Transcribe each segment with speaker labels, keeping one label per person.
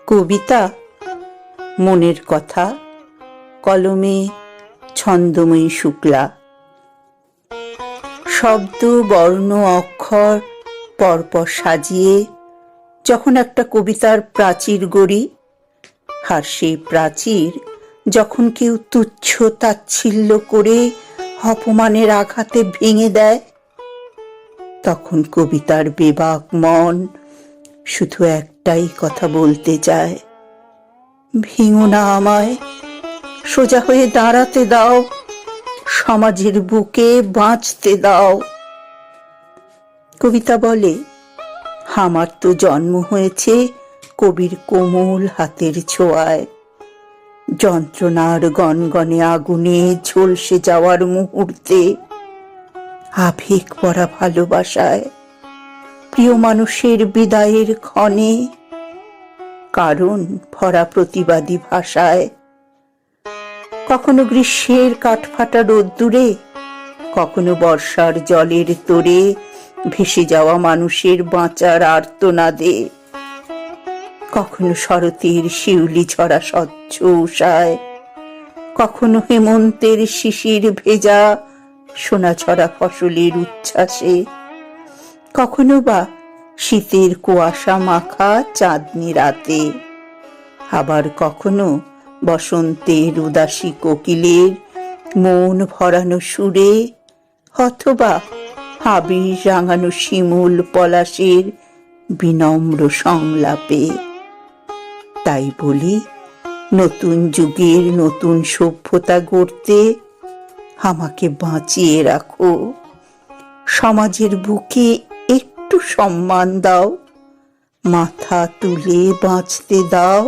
Speaker 1: কবিতা মনের কথা, কলমে ছন্দময়ী শুক্লা। শব্দ, বর্ণ, অক্ষর পরপর সাজিয়ে যখন একটা কবিতার প্রাচীর গড়ি, আর সেই প্রাচীর যখন কেউ তুচ্ছ তাচ্ছিল্য করে অপমানের আঘাতে ভেঙে দেয়, তখন কবিতার বেবাক মন শুধু একটাই কথা বলতে চায়, ভেঙো না আমায়, সোজা হয়ে দাঁড়াতে দাও, সমাজের বুকে বাঁচতে দাও। কবিতা বলে, আমার তো জন্ম হয়েছে কবির কোমল হাতের ছোঁয়ায়, যন্ত্রণার গনগনে আগুনে ঝলসে যাওয়ার মুহূর্তে, আবেগ ভরা ভালোবাসায়, প্রিয় মানুষের বিদায়ের ক্ষণে, কারণ ভরা প্রতিবাদী ভাষায়। কখনো গ্রীষ্মের কাঠফাটা রোদ্দুরে, কখনো বর্ষার জলের তোড়ে ভেসে যাওয়া মানুষের বাঁচার আর্তনাদে, কখনো শরতের শিউলি ছড়া স্বচ্ছ উষায়, কখনো হেমন্তের শিশির ভেজা সোনা ছড়া ফসলের উচ্ছ্বাসে, কখনো বা শীতের কুয়াশা মাখা চাঁদনি রাতে, আবার কখনো বসন্তের উদাসী কোকিলের মন ভরানো সুরে, অথবা আবির রাঙানো শিমুল পলাশের বিনম্র সংলাপে। তাই বলি, নতুন যুগের নতুন সভ্যতা গড়তে আমাকে বাঁচিয়ে রাখো, সমাজের বুকে একটু সম্মান দাও, মাথা তুলে বাঁচতে দাও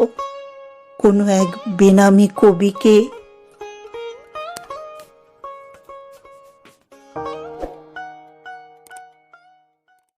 Speaker 1: কোনো এক বেনামি কবিকে।